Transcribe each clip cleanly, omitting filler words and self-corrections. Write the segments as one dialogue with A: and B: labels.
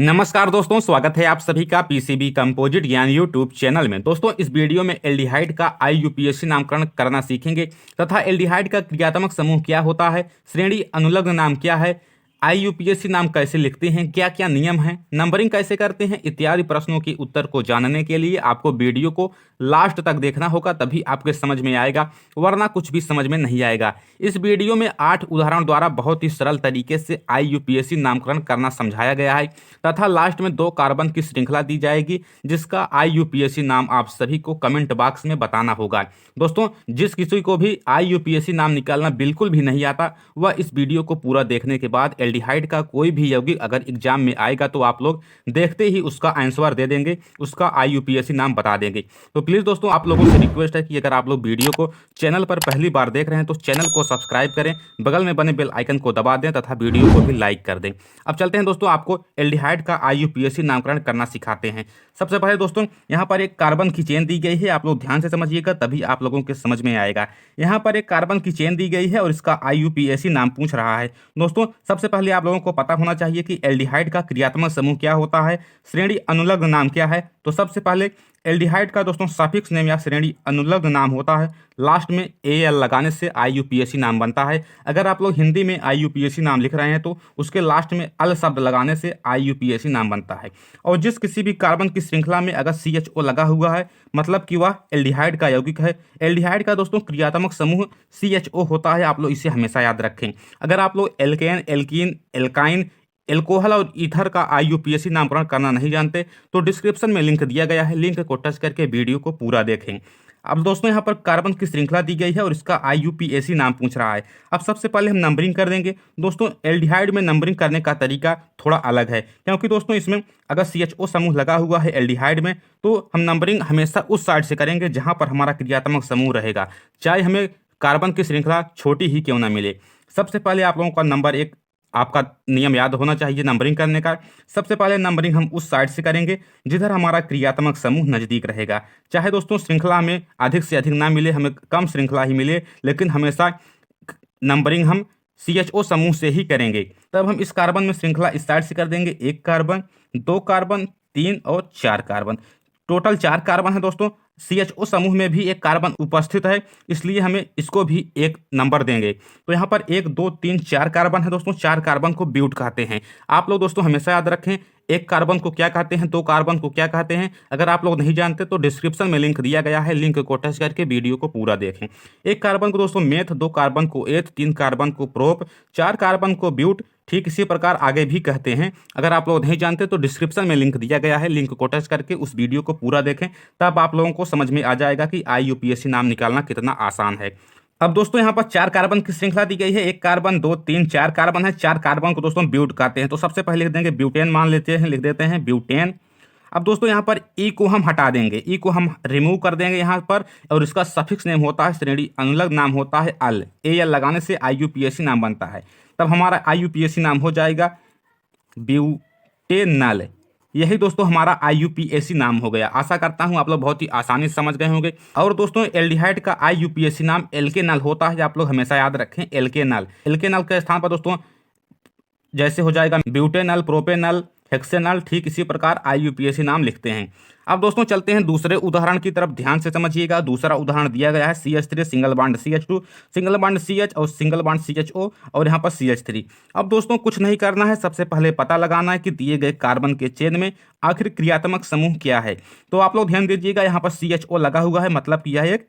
A: नमस्कार दोस्तों, स्वागत है आप सभी का पीसीबी कंपोजिट ज्ञान यूट्यूब चैनल में। दोस्तों, इस वीडियो में एल्डिहाइड का आईयूपीएसी नामकरण करना सीखेंगे तथा एल्डिहाइड का क्रियात्मक समूह क्या होता है, श्रेणी अनुलग्न नाम क्या है, आईयूपीएसी नाम कैसे लिखते हैं, क्या क्या नियम हैं, नंबरिंग कैसे करते हैं इत्यादि प्रश्नों के उत्तर को जानने के लिए आपको वीडियो को लास्ट तक देखना होगा, तभी आपके समझ में आएगा, वरना कुछ भी समझ में नहीं आएगा। इस वीडियो में 8 उदाहरण द्वारा बहुत ही सरल तरीके से आईयूपीएसी नामकरण करना समझाया गया है तथा लास्ट में 2 कार्बन की श्रृंखला दी जाएगी जिसका आईयूपीएसी नाम आप सभी को कमेंट बॉक्स में बताना होगा। दोस्तों, जिस किसी को भी आईयूपीएसी नाम निकालना बिल्कुल भी नहीं आता, वह इस वीडियो को पूरा देखने के बाद एल्डिहाइड का कोई भी यौगिक अगर एग्जाम में आएगा तो आप लोग देखते ही उसका आंसर दे देंगे, उसका आईयूपीएसी नाम बता देंगे। तो प्लीज़ दोस्तों, आप लोगों से रिक्वेस्ट है कि अगर आप लोग वीडियो को चैनल पर पहली बार देख रहे हैं तो चैनल को सब्सक्राइब करें, बगल में बने बेल आइकन को दबा दें तथा वीडियो को भी लाइक कर दें। अब चलते हैं दोस्तों, आपको एल्डिहाइड का आईयूपीएसी नामकरण करना सिखाते हैं। सबसे पहले दोस्तों, यहाँ पर एक कार्बन की चेन दी गई है, आप लोग ध्यान से समझिएगा तभी आप लोगों के समझ में आएगा। यहाँ पर एक कार्बन की चेन दी गई है और इसका आईयूपीएसी नाम पूछ रहा है। दोस्तों, सबसे पहले आप लोगों को पता होना चाहिए कि एल्डिहाइड का क्रियात्मक समूह क्या होता है, श्रेणी अनुलग्न नाम क्या है। तो सबसे पहले एल्डिहाइड का दोस्तों सफिक्स नेम या श्रेणी अनुलग्न नाम होता है, लास्ट में एल लगाने से आईयूपीएसी नाम बनता है। अगर आप लोग हिंदी में आईयूपीएसी नाम लिख रहे हैं तो उसके लास्ट में अल शब्द लगाने से आईयूपीएसी नाम बनता है। और जिस किसी भी कार्बन की श्रृंखला में अगर CHO लगा हुआ है मतलब कि वह एल्डिहाइड का यौगिक है। एल्डिहाइड का दोस्तों क्रियात्मक समूह CHO होता है, आप लोग इसे हमेशा याद रखें। अगर आप लोग एल्केन, एल्कीन, एल्काइन, एल्कोहल और ईथर का आईयूपीएसी नामकरण करना नहीं जानते तो डिस्क्रिप्शन में लिंक दिया गया है, लिंक को टच करके वीडियो को पूरा देखें। अब दोस्तों, यहाँ पर कार्बन की श्रृंखला दी गई है और इसका आईयूपीएसी नाम पूछ रहा है। अब सबसे पहले हम नंबरिंग कर देंगे। दोस्तों, एल्डिहाइड में नंबरिंग करने का तरीका थोड़ा अलग है, क्योंकि दोस्तों इसमें अगर CHO समूह लगा हुआ है एल्डिहाइड में तो हम नंबरिंग हमेशा उस साइड से करेंगे जहाँ पर हमारा क्रियात्मक समूह रहेगा, चाहे हमें कार्बन की श्रृंखला छोटी ही क्यों ना मिले। सबसे पहले आप लोगों का नंबर 1 आपका नियम याद होना चाहिए नंबरिंग करने का। सबसे पहले नंबरिंग हम उस साइड से करेंगे जिधर हमारा क्रियात्मक समूह नज़दीक रहेगा। चाहे दोस्तों श्रृंखला में अधिक से अधिक ना मिले, हमें कम श्रृंखला ही मिले, लेकिन हमेशा नंबरिंग हम CHO समूह से ही करेंगे। तब हम इस कार्बन में श्रृंखला इस साइड से कर देंगे, 1 कार्बन, 2 कार्बन, 3 और 4 कार्बन। टोटल 4 कार्बन है दोस्तों। CHO समूह में भी एक कार्बन उपस्थित है, इसलिए हमें इसको भी 1 नंबर देंगे। तो यहाँ पर 1, 2, 3, 4 कार्बन है दोस्तों। 4 कार्बन को ब्यूट कहते हैं। आप लोग दोस्तों हमेशा याद रखें 1 कार्बन को क्या कहते हैं, 2 कार्बन को क्या कहते हैं। अगर आप लोग नहीं जानते तो डिस्क्रिप्शन में लिंक दिया गया है, लिंक को टच करके वीडियो को पूरा देखें। 1 कार्बन को दोस्तों मेथ, 2 कार्बन को एथ, 3 कार्बन को प्रोप, 4 कार्बन को ब्यूट, ठीक इसी प्रकार आगे भी कहते हैं। अगर आप लोग नहीं जानते तो डिस्क्रिप्शन में लिंक दिया गया है, लिंक को टच करके उस वीडियो को पूरा देखें, तब आप लोगों को समझ में आ जाएगा कि आईयूपीएसी नाम निकालना कितना आसान है। अब दोस्तों यहाँ पर 4 कार्बन की श्रृंखला दी गई है, 1 कार्बन, 2, 3, 4 कार्बन है। 4 कार्बन को दोस्तों ब्यूट कहते हैं। तो सबसे पहले लिख देंगे ब्यूटेन, मान लेते हैं, लिख देते हैं ब्यूटेन। अब दोस्तों यहाँ पर ई को हम हटा देंगे, ई को हम रिमूव कर देंगे यहाँ पर, और इसका सफिक्स नेम होता है, श्रेणी अनुलग्न नाम होता है अल। एल लगाने से आईयूपीएसी नाम बनता है। तब हमारा आईयूपीएसी नाम हो जाएगा ब्यूटेनल। यही दोस्तों हमारा आईयूपीएसी नाम हो गया। आशा करता हूं आप लोग बहुत ही आसानी से समझ गए होंगे। और दोस्तों एल्डिहाइड का आईयूपीएसी नाम एल्केनल होता है, आप लोग हमेशा याद रखें एल्केनल। एल्केनल के स्थान पर दोस्तों जैसे हो जाएगा ब्यूटेनल, प्रोपेनल, हेक्सेनल, ठीक इसी प्रकार आईयूपीएसी नाम लिखते हैं। अब दोस्तों चलते हैं दूसरे उदाहरण की तरफ, ध्यान से समझिएगा। दूसरा उदाहरण दिया गया है CH3 single bond CH2 single bond CH और सिंगल बॉन्ड CHO और यहाँ पर CH3। अब दोस्तों कुछ नहीं करना है, सबसे पहले पता लगाना है कि दिए गए कार्बन के चेन में आखिर क्रियात्मक समूह क्या है। तो आप लोग ध्यान दीजिएगा, यहाँ पर CHO लगा हुआ है, मतलब कि यह एक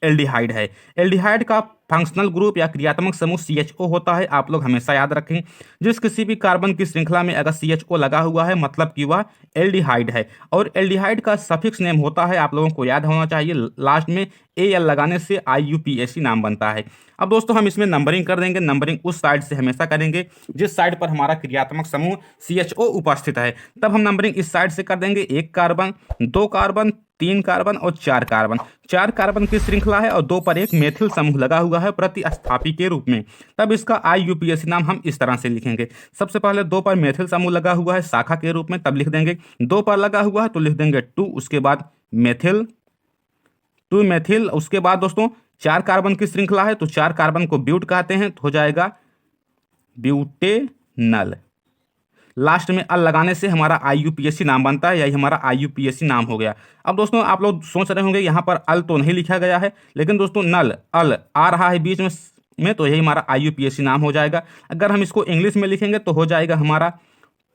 A: एल्डिहाइड है। एल्डिहाइड का फंक्शनल ग्रुप या क्रियात्मक समूह CHO होता है, आप लोग हमेशा याद रखें। जिस किसी भी कार्बन की श्रृंखला में अगर CHO लगा हुआ है मतलब कि वह एल्डिहाइड है। और एल्डिहाइड का सफिक्स नेम होता है, आप लोगों को याद होना चाहिए, लास्ट में AL लगाने से आईयूपीएसी नाम बनता है। अब दोस्तों हम इसमें नंबरिंग कर देंगे। नंबरिंग उस साइड से हमेशा करेंगे जिस साइड पर हमारा क्रियात्मक समूह CHO उपस्थित है। तब हम नंबरिंग इस साइड से कर देंगे, 1 कार्बन, 2 कार्बन, 3 कार्बन और 4 कार्बन। 4 कार्बन की श्रृंखला है और 2 पर एक मेथिल समूह लगा हुआ है प्रतिस्थापी के रूप में। तब इसका आईयूपीएसी नाम हम इस तरह से लिखेंगे। सबसे पहले 2 पर मेथिल समूह लगा हुआ है शाखा के रूप में, तब लिख देंगे 2 पर लगा हुआ है तो लिख देंगे 2, उसके बाद मेथिल, 2 मेथिल। उसके बाद दोस्तों 4 कार्बन की श्रृंखला है तो 4 कार्बन को ब्यूट कहते हैं, तो हो जाएगा ब्यूटेनल। लास्ट में अल लगाने से हमारा IUPAC नाम बनता है, यही हमारा IUPAC नाम हो गया। अब दोस्तों आप लोग सोच रहे होंगे यहाँ पर अल तो नहीं लिखा गया है, लेकिन दोस्तों नल अल आ रहा है बीच में तो यही हमारा IUPAC नाम हो जाएगा। अगर हम इसको इंग्लिश में लिखेंगे तो हो जाएगा हमारा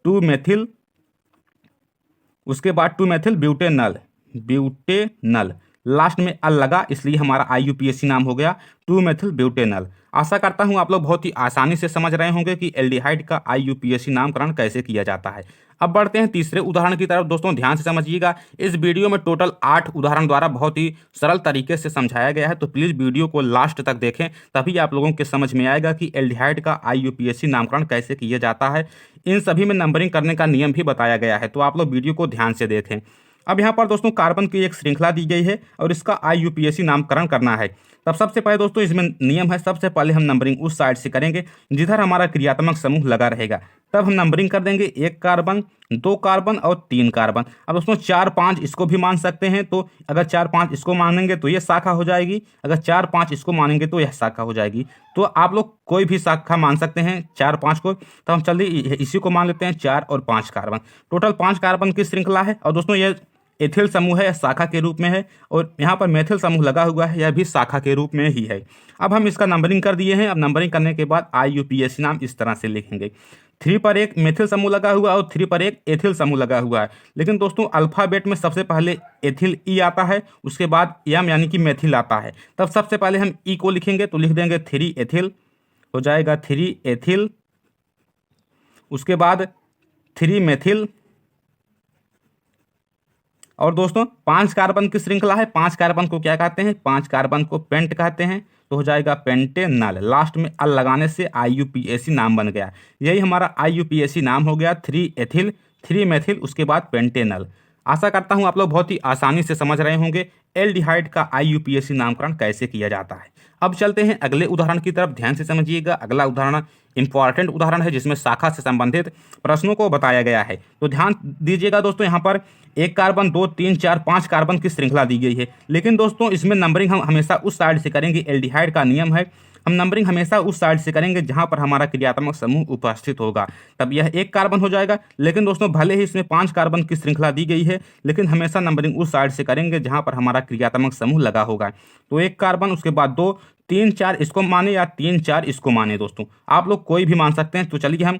A: 2 मेथिल, उसके बाद 2 मेथिल ब्यूटेनल, लास्ट में अल लगा इसलिए हमारा IUPAC नाम हो गया 2 मेथिल ब्यूटेनल। आशा करता हूं आप लोग बहुत ही आसानी से समझ रहे होंगे कि एल्डिहाइड का IUPAC नामकरण कैसे किया जाता है। अब बढ़ते हैं तीसरे उदाहरण की तरफ। दोस्तों ध्यान से समझिएगा, इस वीडियो में टोटल 8 उदाहरण द्वारा बहुत ही सरल तरीके से समझाया गया है, तो प्लीज़ वीडियो को लास्ट तक देखें, तभी आप लोगों के समझ में आएगा कि एल्डिहाइड का IUPAC नामकरण कैसे किया जाता है। इन सभी में नंबरिंग करने का नियम भी बताया गया है, तो आप लोग वीडियो को ध्यान से देखें। अब यहाँ पर दोस्तों कार्बन की एक श्रृंखला दी गई है और इसका IUPAC नामकरण करना है। तब सबसे पहले दोस्तों इसमें नियम है, सबसे पहले हम नंबरिंग उस साइड से करेंगे जिधर हमारा क्रियात्मक समूह लगा रहेगा, तब हम नंबरिंग कर देंगे 1 कार्बन, 2 कार्बन और 3 कार्बन। अब दोस्तों 4, 5 इसको भी मान सकते हैं, तो अगर 4, 5 इसको मानेंगे तो ये शाखा हो जाएगी, अगर 4, 5 इसको मानेंगे तो यह शाखा हो जाएगी। तो आप लोग कोई भी शाखा मान सकते हैं 4, 5 को, तो हम चलिए इसी को मान लेते हैं 4 और 5 कार्बन। टोटल 5 कार्बन की श्रृंखला है और दोस्तों ये एथिल समूह है, शाखा के रूप में है, और यहाँ पर मेथिल समूह लगा हुआ है, यह भी शाखा के रूप में ही है। अब हम इसका नंबरिंग कर दिए हैं। अब नंबरिंग करने के बाद IUPAC नाम इस तरह से लिखेंगे। 3 पर एक मेथिल समूह लगा हुआ है और 3 पर एक एथिल समूह लगा हुआ है, लेकिन दोस्तों अल्फ़ाबेट में सबसे पहले एथिल ई आता है, उसके बाद एम यानी कि मेथिल आता है। तब सबसे पहले हम ई को लिखेंगे तो लिख देंगे 3 एथिल, हो जाएगा 3 एथिल, उसके बाद 3 मेथिल, और दोस्तों 5 कार्बन की श्रृंखला है। 5 कार्बन को क्या कहते हैं? 5 कार्बन को पेंट कहते हैं, तो हो जाएगा पेंटेनल, लास्ट में अल लगाने से IUPAC नाम बन गया। यही हमारा IUPAC नाम हो गया 3 एथिल, 3 मेथिल, उसके बाद पेंटेनल। आशा करता हूं आप लोग बहुत ही आसानी से समझ रहे होंगे एल्डिहाइड का IUPAC नामकरण कैसे किया जाता है। अब चलते हैं अगले उदाहरण की तरफ, ध्यान से समझिएगा। अगला उदाहरण इंपॉर्टेंट उदाहरण है जिसमें शाखा से संबंधित प्रश्नों को बताया गया है, तो ध्यान दीजिएगा दोस्तों। यहाँ पर 1 कार्बन, 2, 3, 4, 5 कार्बन की श्रृंखला दी गई है, लेकिन दोस्तों इसमें नंबरिंग हम हमेशा उस साइड से करेंगे। एल्डिहाइड का नियम है, हम नंबरिंग हमेशा उस साइड से करेंगे जहां पर हमारा क्रियात्मक समूह उपस्थित होगा, तब यह 1 कार्बन हो जाएगा। लेकिन दोस्तों भले ही इसमें 5 कार्बन की श्रृंखला दी गई है, लेकिन हमेशा नंबरिंग उस साइड से करेंगे जहां पर हमारा क्रियात्मक समूह लगा होगा। तो 1 कार्बन, उसके बाद 2, 3, 4 इसको माने या 3, 4 इसको माने। दोस्तों आप लोग कोई भी मान सकते हैं, तो चलिए हम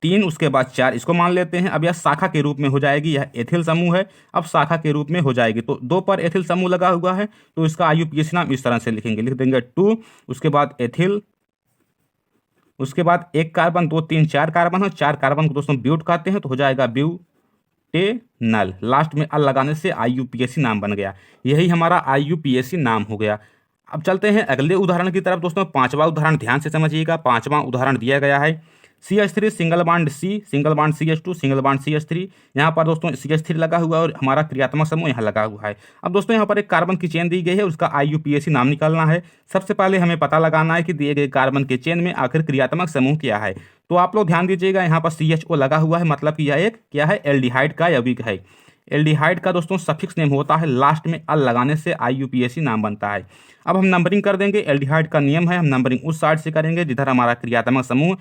A: 3 उसके बाद 4 इसको मान लेते हैं। अब यह शाखा के रूप में हो जाएगी, यह एथिल समूह है, अब शाखा के रूप में हो जाएगी। तो 2 पर एथिल समूह लगा हुआ है, तो इसका IUPAC नाम इस तरह से लिखेंगे, लिख देंगे 2, उसके बाद एथिल, उसके बाद 1 कार्बन, 2, 3, 4 कार्बन है, 4 कार्बन को दोस्तों ब्यूट कहते हैं, तो हो जाएगा ब्यूटेनल, लास्ट में अल लगाने से IUPAC नाम बन गया। यही हमारा IUPAC नाम हो गया। अब चलते हैं अगले उदाहरण की तरफ। दोस्तों 5वां उदाहरण ध्यान से समझिएगा। 5वां उदाहरण दिया गया है CH3 single bond C, single bond CH2, single bond CH3। यहाँ पर दोस्तों CH3 लगा हुआ है और हमारा क्रियात्मक समूह यहाँ लगा हुआ है। अब दोस्तों यहाँ पर एक कार्बन की चेन दी गई है, उसका IUPAC नाम निकालना है। सबसे पहले हमें पता लगाना है कि दिए गए कार्बन के चेन में आखिर क्रियात्मक समूह क्या है। तो आप लोग ध्यान दीजिएगा, यहाँ पर CHO लगा हुआ है, मतलब कि यह एक क्या है? एल्डिहाइड का यौगिक है। एल्डिहाइड का दोस्तों सफिक्स नेम होता है, लास्ट में अल लगाने से IUPAC नाम बनता है। अब हम नंबरिंग कर देंगे। एल्डिहाइड का नियम है, हम नंबरिंग उस साइड से करेंगे जिधर हमारा क्रियात्मक समूह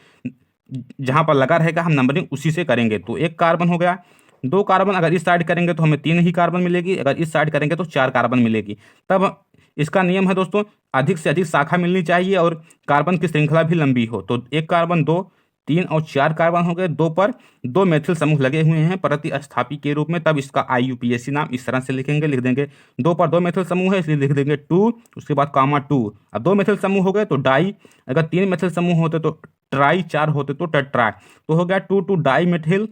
A: जहां पर लगा रहेगा, हम नंबरिंग उसी से करेंगे। तो 1 कार्बन हो गया, 2 कार्बन, अगर इस साइड करेंगे तो हमें 3 ही कार्बन मिलेगी, अगर इस साइड करेंगे तो 4 कार्बन मिलेगी। तब इसका नियम है दोस्तों, अधिक से अधिक शाखा मिलनी चाहिए और कार्बन की श्रृंखला भी लंबी हो। तो 1 कार्बन, 2, 3 और 4 कार्बन हो गए। 2 पर 2 मेथिल समूह लगे हुए हैं प्रतिस्थापी के रूप में, तब इसका IUPAC नाम इस तरह से लिखेंगे, लिख देंगे 2 पर 2 मेथिल समूह है इसलिए लिख देंगे 2, उसके बाद कामा 2। अब 2 मेथिल समूह हो गए तो डाई, अगर 3 मेथिल समूह होते तो ट्राई, 4 होते तो टेट्राई, तो हो गया 2 डाई मेथिल,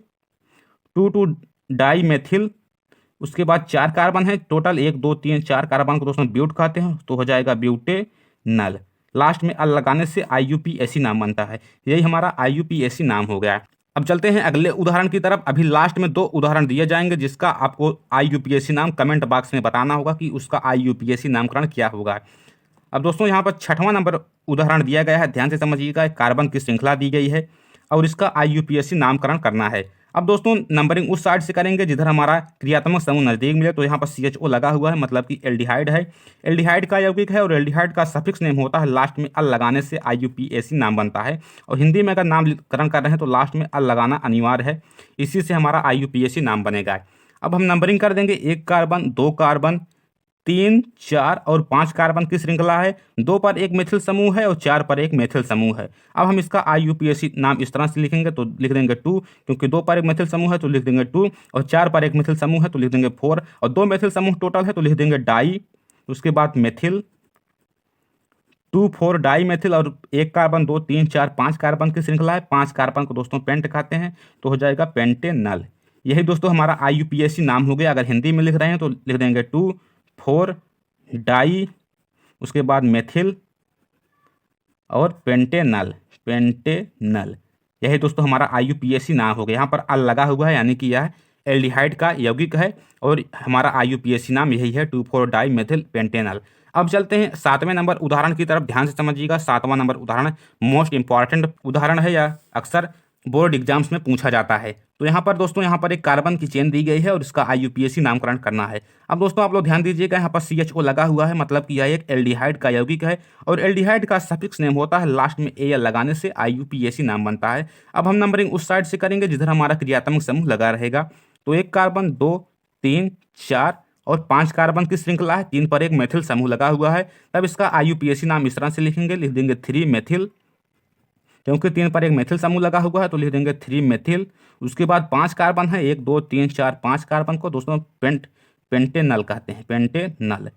A: 2 डाई मेथिल। उसके बाद 4 कार्बन है, टोटल 1, 2, 3, 4 कार्बन को दोस्तों ब्यूट कहते हैं, तो हो जाएगा ब्यूटेनल, लास्ट में अल लगाने से IUPAC नाम बनता है। यही हमारा IUPAC नाम हो गया। अब चलते हैं अगले उदाहरण की तरफ। अभी लास्ट में 2 उदाहरण दिए जाएंगे जिसका आपको IUPAC नाम कमेंट बॉक्स में बताना होगा कि उसका IUPAC नामकरण क्या होगा। अब दोस्तों यहाँ पर 6वां नंबर उदाहरण दिया गया है, ध्यान से समझिएगा। कार्बन की श्रृंखला दी गई है, और इसका IUPAC नामकरण करना है। अब दोस्तों नंबरिंग उस साइड से करेंगे जिधर हमारा क्रियात्मक समूह नज़दीक मिले। तो यहाँ पर CHO लगा हुआ है, मतलब कि एल्डिहाइड है। एल्डिहाइड का यौगिक है और एल्डिहाइड का सफिक्स नेम होता है, लास्ट में अल लगाने से IUPAC नाम बनता है। और हिंदी में अगर नामकरण कर रहे हैं तो लास्ट में अल लगाना अनिवार्य है, इसी से हमारा IUPAC नाम बनेगा। अब हम नंबरिंग कर देंगे। 1 कार्बन, 2 कार्बन, 3, 4 और 5 कार्बन की श्रृंखला है। 2 पर एक मेथिल समूह है और 4 पर एक मेथिल समूह है। अब हम इसका IUPAC नाम इस तरह से लिखेंगे, तो लिख देंगे 2, क्योंकि 2 पर एक मेथिल समूह है तो लिख देंगे 2, और 4 पर एक मेथिल समूह है तो लिख देंगे 4, और 2 मेथिल समूह टोटल है तो लिख देंगे डाई, उसके बाद मेथिल, 2, 4 डाई मेथिल, और 1 कार्बन, 2, 3, 4, 5 कार्बन की श्रृंखला है। 5 कार्बन को दोस्तों पेंट कहते हैं, तो हो जाएगा पेंटेनल। यही दोस्तों हमारा IUPAC नाम हो गया। अगर हिंदी में लिख रहे हैं तो लिख देंगे 2, 4 डाई, उसके बाद मेथिल और पेंटेनल, पेंटेनल। यही दोस्तों हमारा IUPAC नाम हो गया। यहाँ पर अल लगा हुआ है, यानी कि यह एल्डिहाइड का यौगिक है और हमारा IUPAC नाम यही है, 2,4 डाई मेथिल पेंटेनल। अब चलते हैं 7वें नंबर उदाहरण की तरफ। ध्यान से समझिएगा। 7वां नंबर उदाहरण मोस्ट इंपॉर्टेंट उदाहरण है, या अक्सर बोर्ड एग्जाम्स में पूछा जाता है। तो यहाँ पर दोस्तों यहाँ पर एक कार्बन की चेन दी गई है और इसका IUPAC नामकरण करना है। अब दोस्तों आप लोग ध्यान दीजिएगा, यहाँ पर CHO लगा हुआ है, मतलब कि यह एक एल्डिहाइड का यौगिक है और एल्डिहाइड का सफिक्स नेम होता है, लास्ट में AL लगाने से IUPAC नाम बनता है। अब हम नंबरिंग उस साइड से करेंगे जिधर हमारा क्रियात्मक समूह लगा रहेगा। तो 1 कार्बन, 2, 3, 4 और 5 कार्बन की श्रृंखला है। 3 पर एक मेथिल समूह लगा हुआ है। तब इसका IUPAC नाम इस तरह से लिखेंगे, लिख देंगे 3 मेथिल, क्योंकि 3 पर एक मेथिल समूह लगा हुआ है तो लिख देंगे 3 मेथिल। उसके बाद 5 कार्बन है, 1, 2, 3, 4, 5 कार्बन को दोस्तों पेंटेनल कहते हैं, पेंटेनल।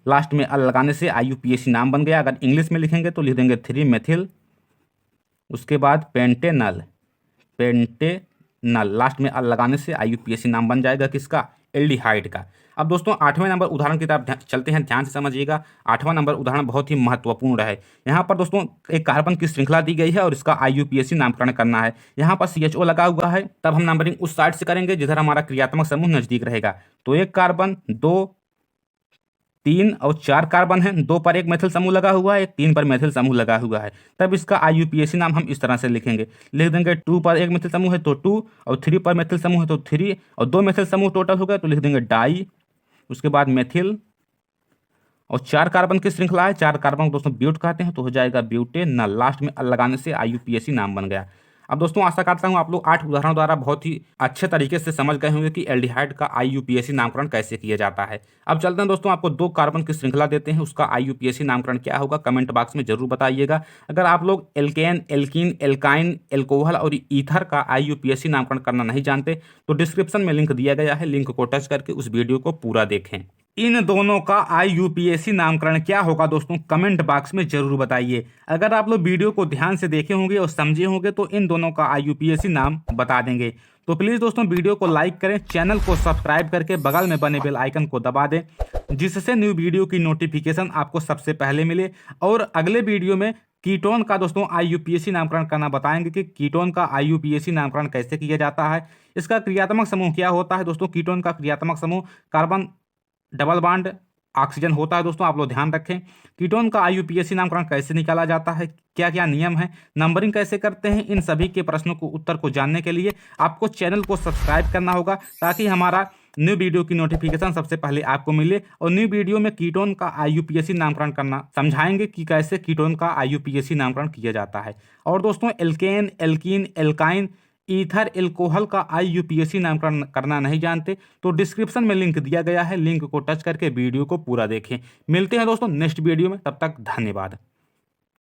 A: लास्ट में अल लगाने से IUPAC नाम बन गया। अगर इंग्लिश में लिखेंगे तो लिख देंगे 3 मेथिल, उसके बाद पेंटेनल, पेंटेनल। लास्ट में अल लगाने से IUPAC नाम बन जाएगा किसका? एल्डिहाइड का। अब दोस्तों 8वें नंबर उदाहरण की तरफ चलते हैं। ध्यान से समझिएगा। 8वां नंबर उदाहरण बहुत ही महत्वपूर्ण है। यहाँ पर दोस्तों एक कार्बन की श्रृंखला दी गई है और इसका IUPAC नामकरण करना है। यहाँ पर CHO लगा हुआ है। तब हम नंबरिंग उस साइड से करेंगे जिधर हमारा क्रियात्मक समूह नजदीक रहेगा। तो 1 कार्बन, 2, 3 और 4 कार्बन है। 2 पर एक मेथिल समूह लगा हुआ है, 3 पर मेथिल समूह लगा हुआ है। तब इसका IUPAC नाम हम इस तरह से लिखेंगे, लिख देंगे 2 पर एक मेथिल समूह है तो 2, और 3 पर मेथिल समूह है तो 3, और 2 मेथिल समूह टोटल हो गए तो लिख देंगे डाई, उसके बाद मेथिल, और 4 कार्बन की श्रृंखला है। 4 कार्बन को दोस्तों ब्यूट कहते हैं, तो हो जाएगा ब्यूटेनल। लास्ट में अल लगाने से IUPAC नाम बन गया। अब दोस्तों आशा करता हूँ आप लोग 8 उदाहरणों द्वारा बहुत ही अच्छे तरीके से समझ गए होंगे कि एल्डिहाइड का IUPAC नामकरण कैसे किया जाता है। अब चलते हैं दोस्तों, आपको 2 कार्बन की श्रृंखला देते हैं, उसका IUPAC नामकरण क्या होगा कमेंट बॉक्स में जरूर बताइएगा। अगर आप लोग एल्केन, एल्कीन, एल्काइन, एल्कोहल और ईथर का IUPAC नामकरण करना नहीं जानते तो डिस्क्रिप्शन में लिंक दिया गया है, लिंक को टच करके उस वीडियो को पूरा देखें। इन दोनों का IUPAC नामकरण क्या होगा दोस्तों कमेंट बॉक्स में जरूर बताइए। अगर आप लोग वीडियो को ध्यान से देखे होंगे और समझे होंगे तो इन दोनों का IUPAC नाम बता देंगे। तो प्लीज़ दोस्तों वीडियो को लाइक करें, चैनल को सब्सक्राइब करके बगल में बने बेल आइकन को दबा दें, जिससे न्यू वीडियो की नोटिफिकेशन आपको सबसे पहले मिले। और अगले वीडियो में कीटोन का दोस्तों IUPAC नामकरण करना बताएंगे कि कीटोन का IUPAC नामकरण कैसे किया जाता है, इसका क्रियात्मक समूह क्या होता है। दोस्तों कीटोन का क्रियात्मक समूह कार्बन डबल बॉन्ड ऑक्सीजन होता है। दोस्तों आप लोग ध्यान रखें। कीटोन का IUPAC नामकरण कैसे निकाला जाता है, क्या क्या नियम है, नंबरिंग कैसे करते हैं, इन सभी के प्रश्नों को उत्तर को जानने के लिए आपको चैनल को सब्सक्राइब करना होगा, ताकि हमारा न्यू वीडियो की नोटिफिकेशन सबसे पहले आपको मिले। और न्यू वीडियो में कीटोन का IUPAC नामकरण करना समझाएंगे कि कैसे कीटोन का IUPAC नामकरण किया जाता है। और दोस्तों alkane, alkene, alkyne, ether, alcohol का IUPAC नामकरण करना नहीं जानते तो डिस्क्रिप्शन में लिंक दिया गया है, लिंक को टच करके वीडियो को पूरा देखें। मिलते हैं दोस्तों नेक्स्ट वीडियो में, तब तक धन्यवाद।